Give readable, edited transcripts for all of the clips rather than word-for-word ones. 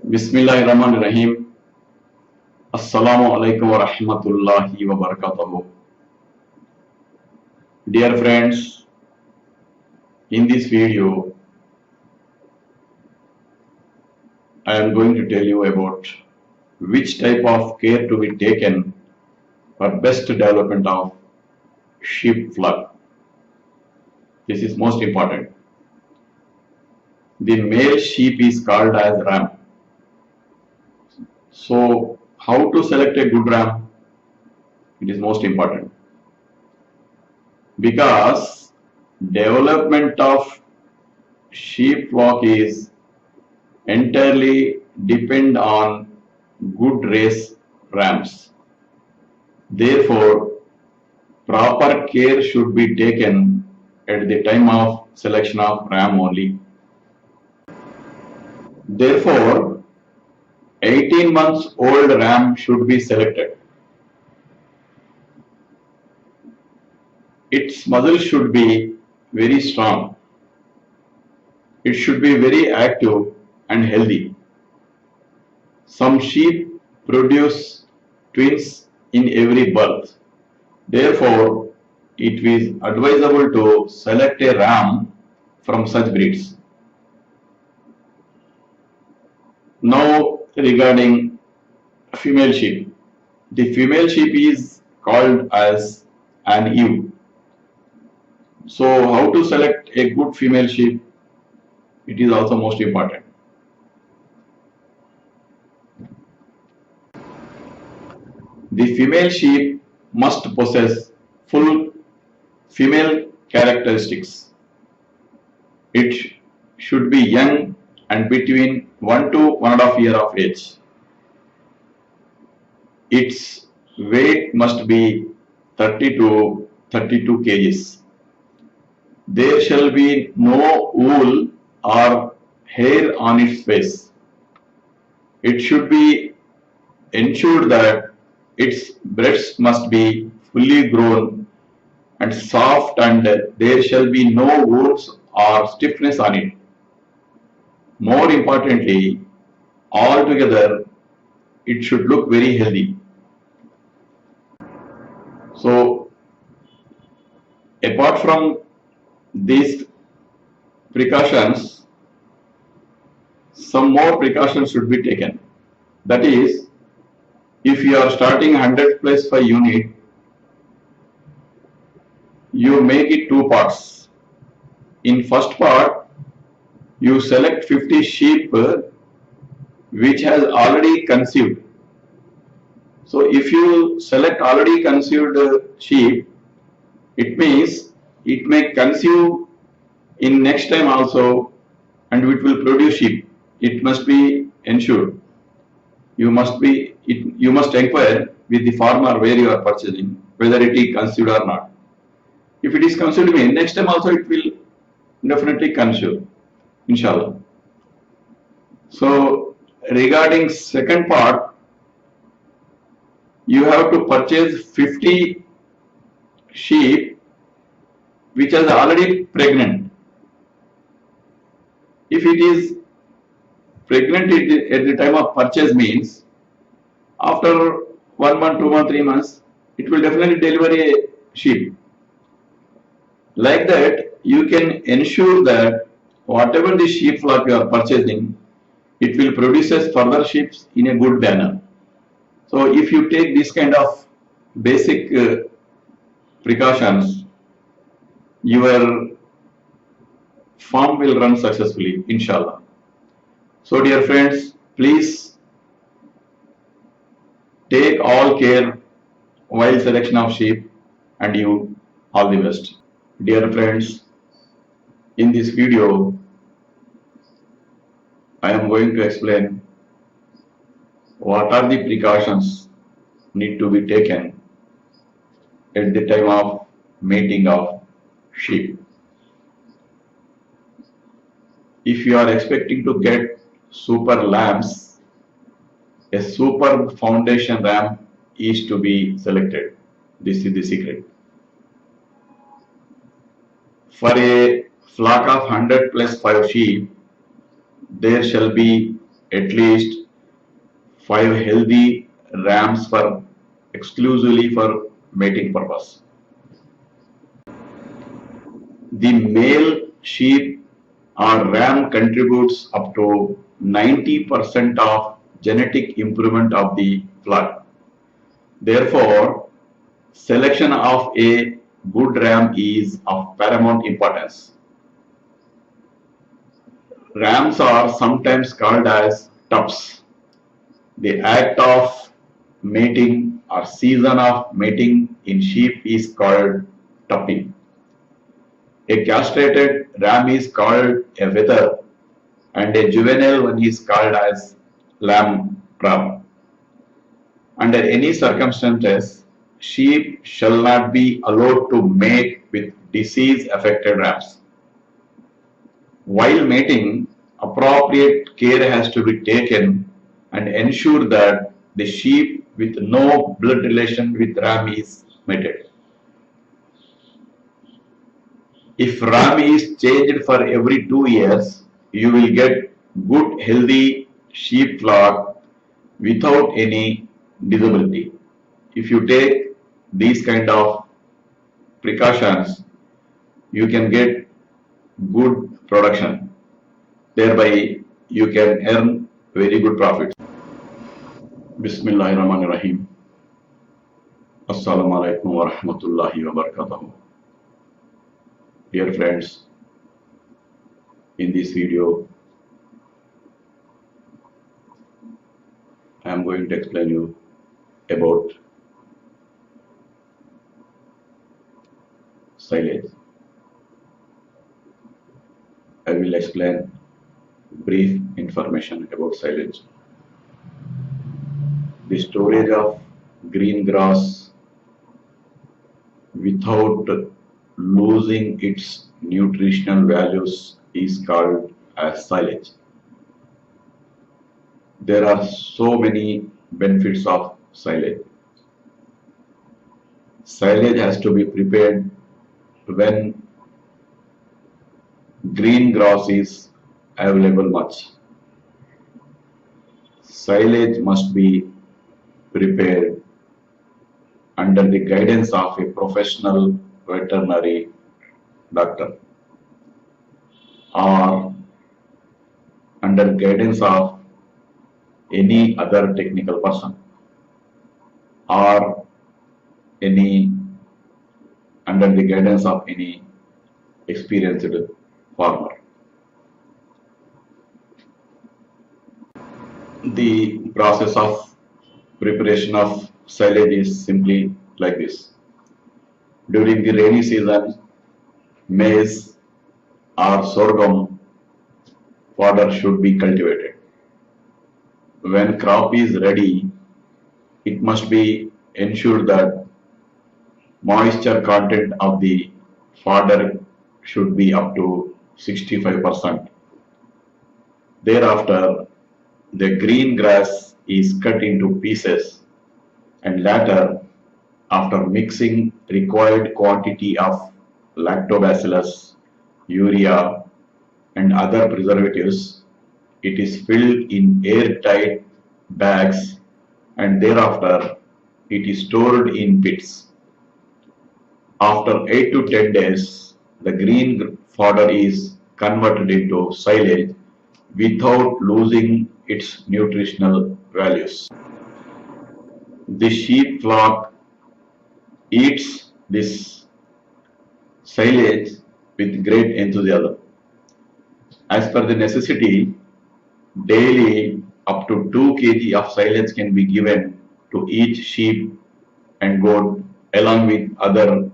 Bismillahirrahmanirrahim. Assalamu alaikum wa rahmatullahi wa barakatuh. Dear friends, in this video, I am going to tell you about which type of care to be taken for best development of sheep flock. This is most important. The male sheep is called as ram. So, how to select a good ram? It is most important because development of sheep flock is entirely depend on good race rams. Therefore, proper care should be taken at the time of selection of ram only. Therefore, 18 months old ram should be selected. Its muscle should be very strong. It should be very active and healthy. Some sheep produce twins in every birth. Therefore, it is advisable to select a ram from such breeds. Now, regarding female sheep. The female sheep is called as an ewe. So, how to select a good female sheep? It is also most important. The female sheep must possess full female characteristics. It should be young and between 1 to 1.5 years of age. Its weight must be 30 to 32 kgs. There shall be no wool or hair on its face. It should be ensured that its breasts must be fully grown and soft, and there shall be no wounds or stiffness on it. More importantly, altogether, it should look very healthy. So, apart from these precautions, some more precautions should be taken. That is, if you are starting 100 plus 5 unit, you make it two parts. In first part, you select 50 sheep which has already conceived. So if you select already conceived sheep, it means it may conceive in next time also and it will produce sheep. It must be ensured. You must inquire with the farmer where you are purchasing whether it is conceived or not. If it is conceived, means next time also it will definitely conceive, inshallah. So regarding second part, you have to purchase 50 sheep which are already pregnant. If it is pregnant at the time of purchase, means after 1 month, 2 months, 3 months, it will definitely deliver a sheep. Like that, you can ensure that whatever the sheep flock you are purchasing, it will produce further sheep in a good manner. So if you take this kind of basic precautions, your farm will run successfully, inshallah. So dear friends, please take all care while selection of sheep, and you all the best. Dear friends, in this video, I am going to explain what are the precautions need to be taken at the time of mating of sheep. If you are expecting to get super lambs, a super foundation ram is to be selected. This is the secret. For a flock of 100 plus 5 sheep, there shall be at least 5 healthy rams for exclusively for mating purpose. The male sheep or ram contributes up to 90% of genetic improvement of the flock. Therefore, selection of a good ram is of paramount importance. Rams are sometimes called as tups. The act of mating or season of mating in sheep is called tupping. A castrated ram is called a wether and a juvenile one is called as lamb ram. Under any circumstances, sheep shall not be allowed to mate with disease affected rams. While mating, appropriate care has to be taken and ensure that the sheep with no blood relation with ram is mated. If ram is changed for every 2 years, you will get good healthy sheep flock without any disability. If you take these kind of precautions, you can get good production. Thereby, you can earn very good profit. Bismillahirrahmanirrahim. Assalamu alaikum wa rahmatullahi wa barakatuh. Dear friends, in this video, I am going to explain you about silage. I will explain brief information about silage. The storage of green grass without losing its nutritional values is called as silage. There are so many benefits of silage. Silage has to be prepared when green grass is available much. Silage must be prepared under the guidance of a professional veterinary doctor or under guidance of any other technical person or any under the guidance of any experienced farmer. The process of preparation of silage is simply like this. During the rainy season, maize or sorghum fodder should be cultivated. When crop is ready, it must be ensured that moisture content of the fodder should be up to 65%. Thereafter, the green grass is cut into pieces and later, after mixing required quantity of lactobacillus, urea and other preservatives, it is filled in airtight bags and thereafter it is stored in pits. After 8 to 10 days, the green fodder is converted into silage without losing its nutritional values. The sheep flock eats this silage with great enthusiasm. As per the necessity, daily up to 2 kg of silage can be given to each sheep and goat along with other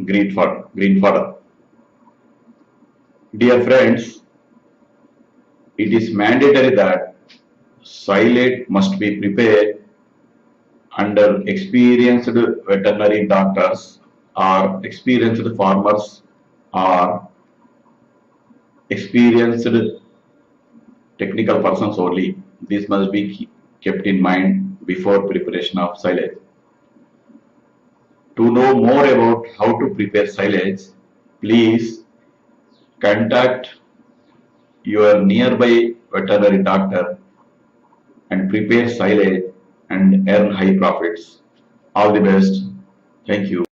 green fodder. Dear friends, it is mandatory that silage must be prepared under experienced veterinary doctors or experienced farmers or experienced technical persons only. This must be kept in mind before preparation of silage. To know more about how to prepare silage, please contact your nearby veterinary doctor and prepare silage and earn high profits. All the best. Thank you.